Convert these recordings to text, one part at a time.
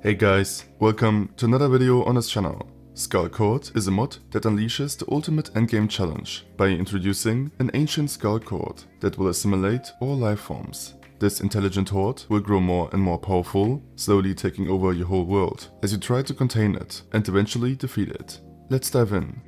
Hey guys, welcome to another video on this channel. Sculk Horde is a mod that unleashes the ultimate endgame challenge by introducing an ancient Sculk Horde that will assimilate all life forms. This intelligent horde will grow more and more powerful, slowly taking over your whole world as you try to contain it and eventually defeat it. Let's dive in.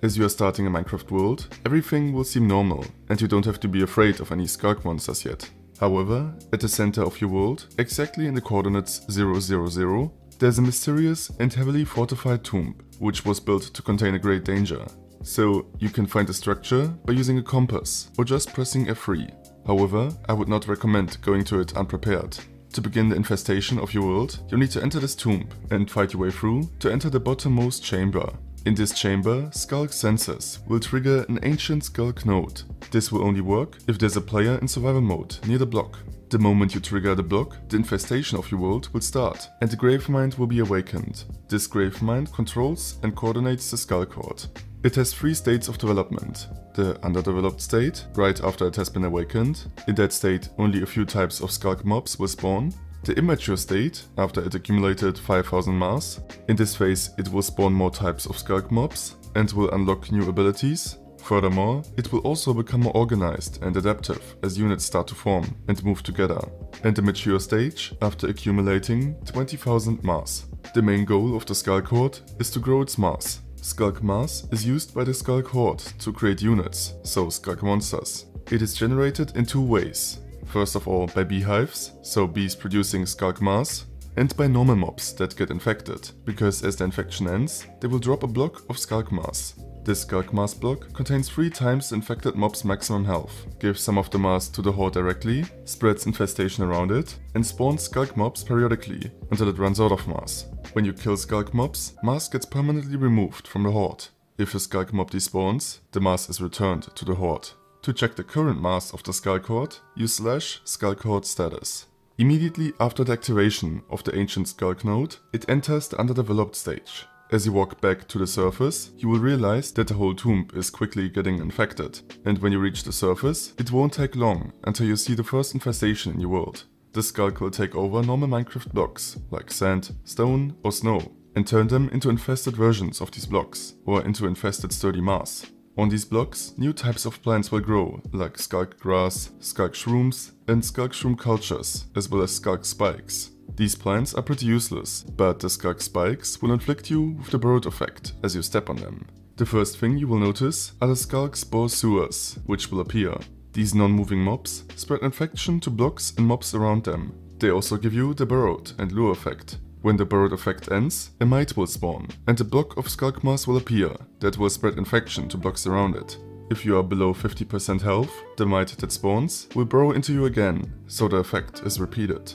As you are starting a Minecraft world, everything will seem normal and you don't have to be afraid of any Sculk monsters yet. However, at the center of your world, exactly in the coordinates 000, there's a mysterious and heavily fortified tomb, which was built to contain a great danger. So you can find the structure by using a compass or just pressing F3. However, I would not recommend going to it unprepared. To begin the infestation of your world, you'll need to enter this tomb and fight your way through to enter the bottommost chamber. In this chamber, Sculk sensors will trigger an ancient Sculk node. This will only work if there's a player in survival mode near the block. The moment you trigger the block, the infestation of your world will start and the Gravemind will be awakened. This Gravemind controls and coordinates the Sculk Horde. It has 3 states of development. The Underdeveloped State, right after it has been awakened. In that state, only a few types of Sculk Mobs will spawn. The Immature State, after it accumulated 5000 mass. In this phase, it will spawn more types of Sculk Mobs and will unlock new abilities. Furthermore, it will also become more organized and adaptive as units start to form and move together. And the Mature Stage, after accumulating 20,000 mass. The main goal of the Sculk Horde is to grow its mass. Sculk mass is used by the Sculk Horde to create units, so Sculk monsters. It is generated in 2 ways. First of all by beehives, so bees producing Sculk mass, and by normal mobs that get infected, because as the infection ends, they will drop a block of Sculk mass. This Sculk mass block contains 3 times the infected mob's maximum health, gives some of the mass to the horde directly, spreads infestation around it, and spawns Sculk mobs periodically until it runs out of mass. When you kill Sculk mobs, mass gets permanently removed from the horde. If a Sculk mob despawns, the mass is returned to the horde. To check the current mass of the Sculk Horde, use /Sculk Horde status. Immediately after the activation of the ancient Sculk node, it enters the Underdeveloped Stage. As you walk back to the surface, you will realize that the whole tomb is quickly getting infected. And when you reach the surface, it won't take long until you see the first infestation in your world. The Sculk will take over normal Minecraft blocks, like sand, stone or snow, and turn them into infested versions of these blocks, or into infested sturdy mass. On these blocks, new types of plants will grow, like Sculk grass, Sculk shrooms, and Sculk shroom cultures, as well as Sculk spikes. These plants are pretty useless, but the Sculk spikes will inflict you with the burrowed effect as you step on them. The first thing you will notice are the Sculk spore sewers, which will appear. These non-moving mobs spread infection to blocks and mobs around them. They also give you the burrowed and lure effect. When the burrowed effect ends, a mite will spawn, and a block of Sculk mass will appear that will spread infection to blocks around it. If you are below 50% health, the mite that spawns will burrow into you again, so the effect is repeated.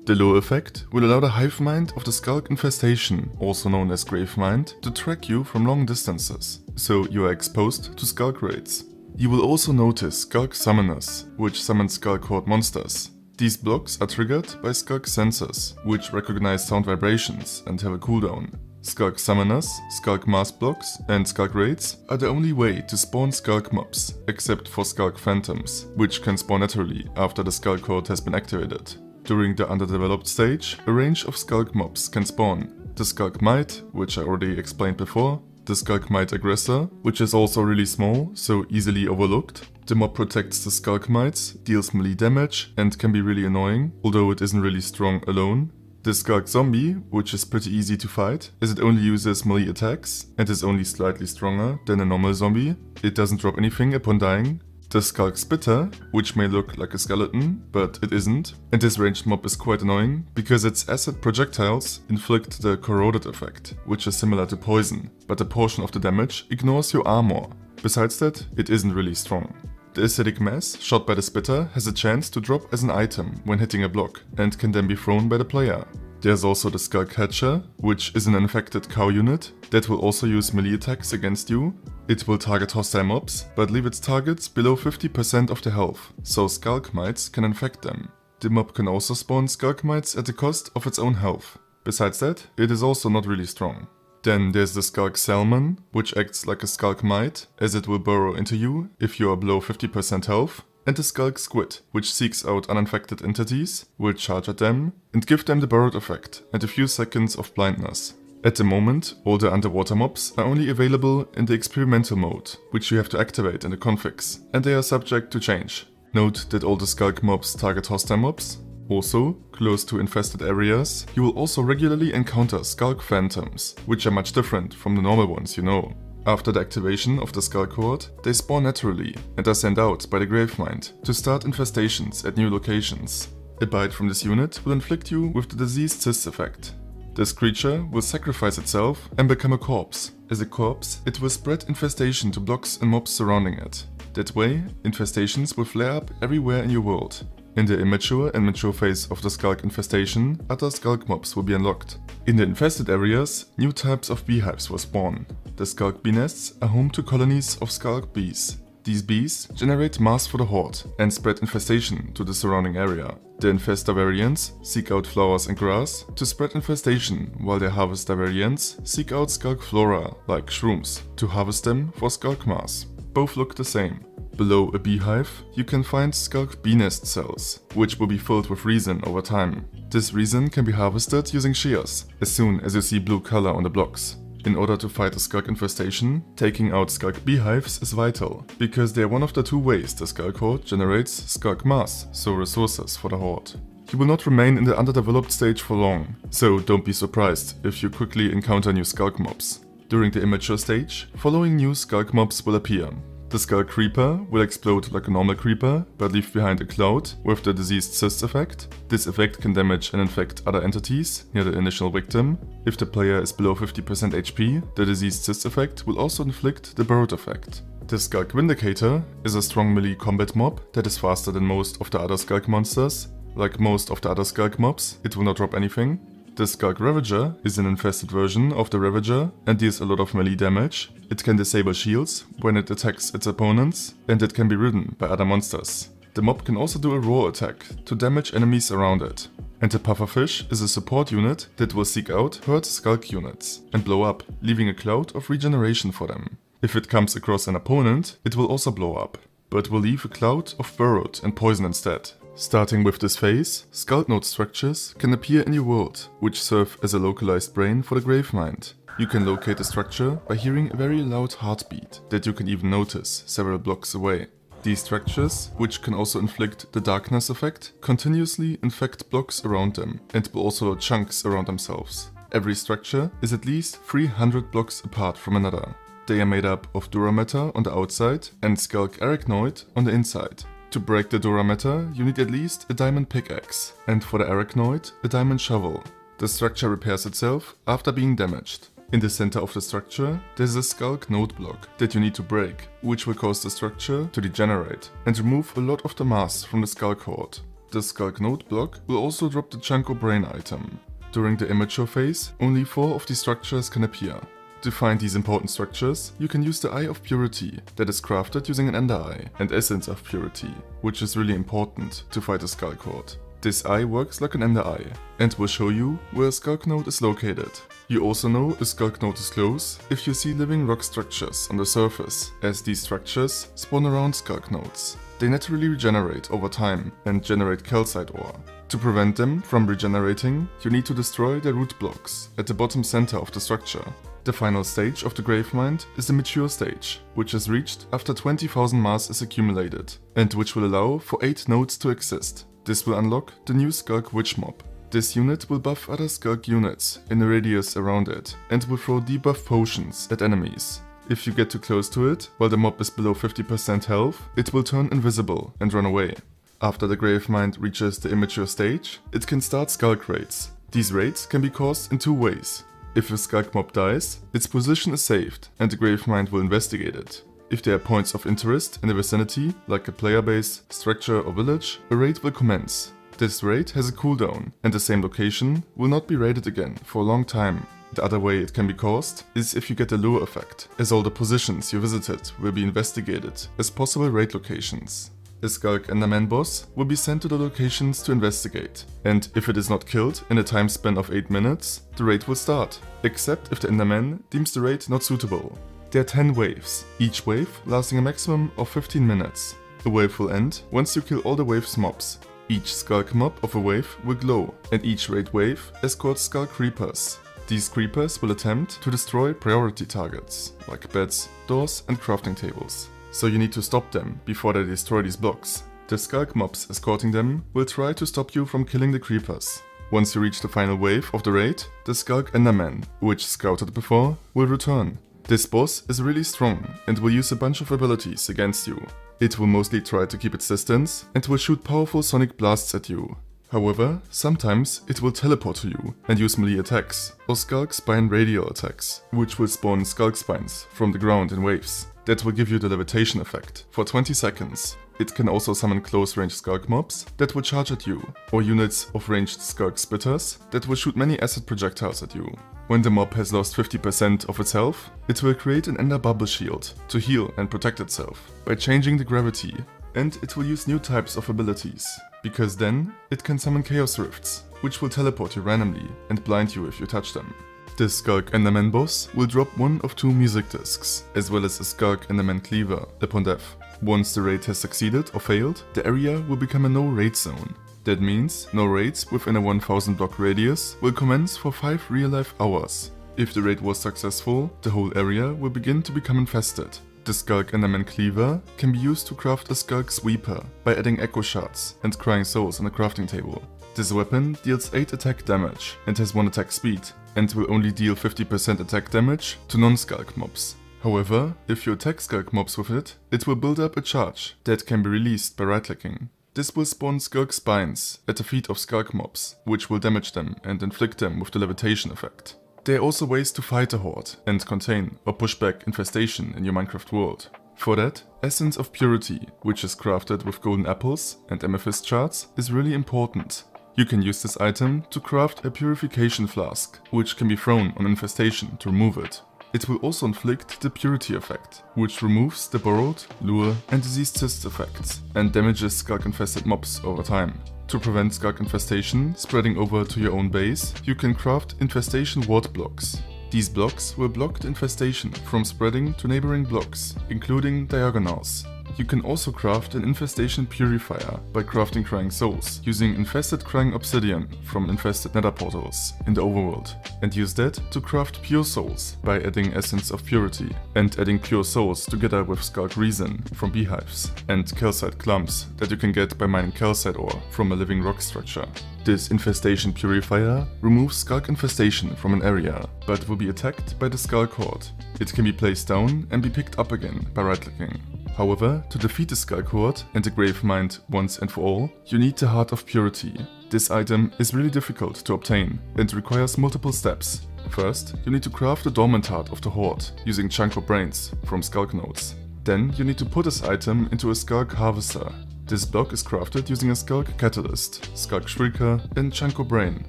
The lure effect will allow the hive mind of the Sculk Infestation, also known as Gravemind, to track you from long distances, so you are exposed to Sculk Raids. You will also notice Sculk Summoners, which summon Sculk Horde monsters. These blocks are triggered by Sculk sensors, which recognize sound vibrations and have a cooldown. Sculk Summoners, Sculk Mass blocks and Sculk Raids are the only way to spawn Sculk mobs, except for Sculk Phantoms, which can spawn naturally after the Sculk Horde has been activated. During the Underdeveloped Stage, a range of Sculk mobs can spawn. The Sculk Mite, which I already explained before, the Sculk Mite Aggressor, which is also really small, so easily overlooked. The mob protects the Sculk Mites, deals melee damage and can be really annoying, although it isn't really strong alone. The Sculk Zombie, which is pretty easy to fight, as it only uses melee attacks and is only slightly stronger than a normal zombie. It doesn't drop anything upon dying. The Sculk Spitter, which may look like a skeleton, but it isn't. And this ranged mob is quite annoying, because its acid projectiles inflict the corroded effect, which is similar to poison, but a portion of the damage ignores your armor. Besides that, it isn't really strong. The acidic mass shot by the Spitter has a chance to drop as an item when hitting a block, and can then be thrown by the player. There's also the Sculk Hatcher, which is an infected cow unit that will also use melee attacks against you. It will target hostile mobs, but leave its targets below 50% of their health, so Sculk Mites can infect them. The mob can also spawn Sculk Mites at the cost of its own health. Besides that, it is also not really strong. Then there's the Sculk Salmon, which acts like a Sculk Mite, as it will burrow into you if you are below 50% health, and the Sculk Squid, which seeks out uninfected entities, will charge at them, and give them the burrowed effect and a few seconds of blindness. At the moment, all the underwater mobs are only available in the experimental mode, which you have to activate in the configs, and they are subject to change. Note that all the Sculk mobs target hostile mobs. Also, close to infested areas, you will also regularly encounter Sculk Phantoms, which are much different from the normal ones you know. After the activation of the Sculk Horde, they spawn naturally and are sent out by the Gravemind to start infestations at new locations. A bite from this unit will inflict you with the diseased cyst effect. This creature will sacrifice itself and become a corpse. As a corpse, it will spread infestation to blocks and mobs surrounding it. That way, infestations will flare up everywhere in your world. In the immature and mature phase of the Sculk Infestation, other Sculk mobs will be unlocked. In the infested areas, new types of beehives will spawn. The Sculk bee nests are home to colonies of Sculk bees. These bees generate mass for the horde and spread infestation to the surrounding area. The infestor variants seek out flowers and grass to spread infestation, while the harvester variants seek out Sculk flora, like shrooms, to harvest them for Sculk mass. Both look the same. Below a beehive, you can find Sculk bee nest cells, which will be filled with resin over time. This resin can be harvested using shears, as soon as you see blue color on the blocks. In order to fight the Sculk infestation, taking out Sculk beehives is vital, because they are one of the two ways the Sculk Horde generates Sculk mass, so resources for the Horde. You will not remain in the underdeveloped stage for long, so don't be surprised if you quickly encounter new Sculk mobs. During the immature stage, following new Sculk mobs will appear. The Sculk Creeper will explode like a normal creeper, but leave behind a cloud with the diseased cyst effect. This effect can damage and infect other entities near the initial victim. If the player is below 50% HP, the diseased cyst effect will also inflict the burrowed effect. The Sculk Vindicator is a strong melee combat mob that is faster than most of the other Sculk monsters. Like most of the other Sculk mobs, it will not drop anything. The Sculk Ravager is an infested version of the Ravager and deals a lot of melee damage. It can disable shields when it attacks its opponents, and it can be ridden by other monsters. The mob can also do a roar attack to damage enemies around it. And the Pufferfish is a support unit that will seek out hurt Sculk units and blow up, leaving a cloud of regeneration for them. If it comes across an opponent, it will also blow up, but will leave a cloud of burrowed and poison instead. Starting with this phase, Sculk node structures can appear in your world, which serve as a localized brain for the Gravemind. You can locate a structure by hearing a very loud heartbeat that you can even notice several blocks away. These structures, which can also inflict the darkness effect, continuously infect blocks around them and will also load chunks around themselves. Every structure is at least 300 blocks apart from another. They are made up of Duramatter on the outside and Sculk Arachnoid on the inside. To break the Duramatter, you need at least a diamond pickaxe, and for the Arachnoid, a diamond shovel. The structure repairs itself after being damaged. In the center of the structure, there's a Sculk node block that you need to break, which will cause the structure to degenerate and remove a lot of the mass from the Sculk Horde. The Sculk node block will also drop the Chunko Brain item. During the immature phase, only 4 of these structures can appear. To find these important structures, you can use the Eye of Purity that is crafted using an Ender Eye and Essence of Purity, which is really important to fight the Sculk Horde. This eye works like an Ender Eye and will show you where a Sculk node is located. You also know a Sculk node is close if you see living rock structures on the surface, as these structures spawn around Sculk nodes. They naturally regenerate over time and generate calcite ore. To prevent them from regenerating, you need to destroy the root blocks at the bottom center of the structure. The final stage of the Gravemind is the Mature Stage, which is reached after 20,000 mass is accumulated, and which will allow for 8 nodes to exist. This will unlock the new Sculk Witch Mob. This unit will buff other Sculk units in a radius around it, and will throw debuff potions at enemies. If you get too close to it, while the mob is below 50% health, it will turn invisible and run away. After the Gravemind reaches the Immature Stage, it can start Sculk Raids. These raids can be caused in 2 ways. If a Sculk mob dies, its position is saved and the Gravemind will investigate it. If there are points of interest in the vicinity, like a player base, structure or village, a raid will commence. This raid has a cooldown and the same location will not be raided again for a long time. The other way it can be caused is if you get a lure effect, as all the positions you visited will be investigated as possible raid locations. A Sculk Enderman boss will be sent to the locations to investigate, and if it is not killed in a time span of 8 minutes, the raid will start, except if the Enderman deems the raid not suitable. There are 10 waves, each wave lasting a maximum of 15 minutes. A wave will end once you kill all the wave's mobs. Each Sculk mob of a wave will glow, and each raid wave escorts Sculk creepers. These creepers will attempt to destroy priority targets, like beds, doors and crafting tables. So you need to stop them before they destroy these blocks. The Sculk mobs escorting them will try to stop you from killing the creepers. Once you reach the final wave of the raid, the Sculk Enderman, which scouted before, will return. This boss is really strong and will use a bunch of abilities against you. It will mostly try to keep its distance and will shoot powerful sonic blasts at you. However, sometimes it will teleport to you and use melee attacks or Sculk Spine radial attacks, which will spawn Sculk Spines from the ground in waves. That will give you the levitation effect for 20 seconds. It can also summon close-range Sculk mobs that will charge at you, or units of ranged Sculk spitters that will shoot many acid projectiles at you. When the mob has lost 50% of its health, it will create an ender bubble shield to heal and protect itself by changing the gravity, and it will use new types of abilities, because then it can summon Chaos Rifts, which will teleport you randomly and blind you if you touch them. The Sculk Enderman boss will drop one of 2 music discs, as well as a Sculk Enderman cleaver upon death. Once the raid has succeeded or failed, the area will become a no-raid zone. That means no raids within a 1000 block radius will commence for 5 real-life hours. If the raid was successful, the whole area will begin to become infested. The Sculk Enderman cleaver can be used to craft a Sculk sweeper by adding echo shards and crying souls on a crafting table. This weapon deals 8 attack damage and has 1 attack speed, and will only deal 50% attack damage to non-Sculk mobs. However, if you attack Sculk mobs with it, it will build up a charge that can be released by right-clicking. This will spawn Sculk Spines at the feet of Sculk mobs, which will damage them and inflict them with the levitation effect. There are also ways to fight a horde and contain or push back infestation in your Minecraft world. For that, Essence of Purity, which is crafted with golden apples and amethyst shards, is really important. You can use this item to craft a purification flask, which can be thrown on infestation to remove it. It will also inflict the Purity effect, which removes the borrowed, lure and diseased cyst effects, and damages Sculk infested mobs over time. To prevent Sculk infestation spreading over to your own base, you can craft infestation ward blocks. These blocks will block the infestation from spreading to neighboring blocks, including diagonals. You can also craft an infestation purifier by crafting crying souls, using infested crying obsidian from infested nether portals in the overworld, and use that to craft pure souls by adding Essence of Purity, and adding pure souls together with Sculk resin from beehives, and calcite clumps that you can get by mining calcite ore from a living rock structure. This infestation purifier removes Sculk infestation from an area, but will be attacked by the Sculk Horde. It can be placed down and be picked up again by right-clicking. However, to defeat the Sculk Horde and the Gravemind once and for all, you need the Heart of Purity. This item is really difficult to obtain and requires multiple steps. First, you need to craft the Dormant Heart of the Horde using Chunko Brains from Sculk nodes. Then you need to put this item into a Sculk Harvester. This block is crafted using a Sculk Catalyst, Sculk Shrieker and Chunko Brain.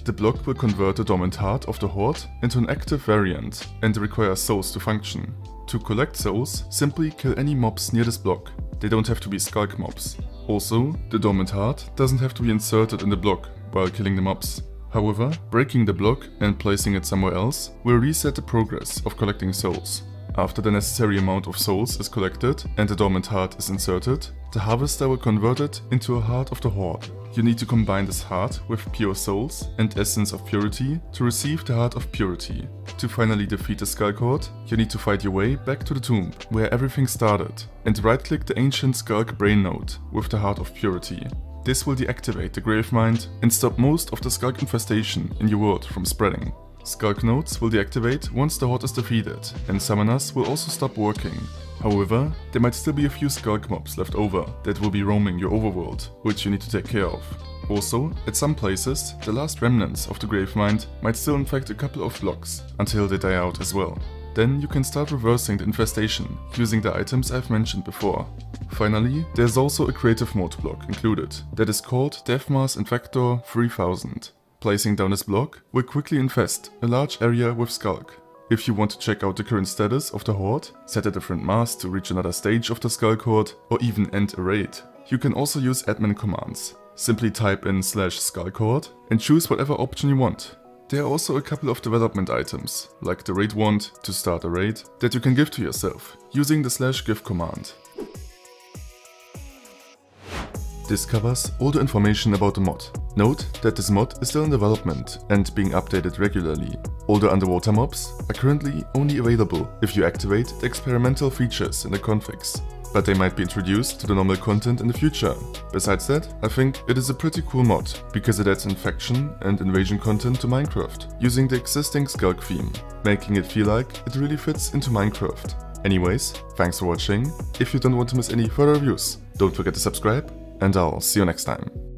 The block will convert the Dormant Heart of the Horde into an active variant and requires souls to function. To collect souls, simply kill any mobs near this block. They don't have to be Sculk mobs. Also, the Dormant Heart doesn't have to be inserted in the block while killing the mobs. However, breaking the block and placing it somewhere else will reset the progress of collecting souls. After the necessary amount of souls is collected and the Dormant Heart is inserted, the Harvester will convert it into a Heart of the Horde. You need to combine this heart with pure souls and Essence of Purity to receive the Heart of Purity. To finally defeat the Sculk Horde, you need to fight your way back to the tomb where everything started and right-click the ancient Sculk Brain node with the Heart of Purity. This will deactivate the Gravemind and stop most of the Sculk infestation in your world from spreading. Sculk nodes will deactivate once the Horde is defeated, and summoners will also stop working. However, there might still be a few Sculk mobs left over that will be roaming your overworld, which you need to take care of. Also, at some places, the last remnants of the Gravemind might still infect a couple of blocks, until they die out as well. Then you can start reversing the infestation, using the items I've mentioned before. Finally, there's also a creative mode block included, that is called Deathmass Infector 3000. Placing down this block will quickly infest a large area with Sculk. If you want to check out the current status of the Horde, set a different mass to reach another stage of the Sculk Horde, or even end a raid, you can also use admin commands. Simply type in /Sculk Horde and choose whatever option you want. There are also a couple of development items, like the raid wand to start a raid, that you can give to yourself, using the /give command. This covers all the information about the mod. Note that this mod is still in development and being updated regularly. All the underwater mobs are currently only available if you activate the experimental features in the configs, but they might be introduced to the normal content in the future. Besides that, I think it is a pretty cool mod, because it adds infection and invasion content to Minecraft, using the existing Sculk theme, making it feel like it really fits into Minecraft. Anyways, thanks for watching. If you don't want to miss any further reviews, don't forget to subscribe, and I'll see you next time.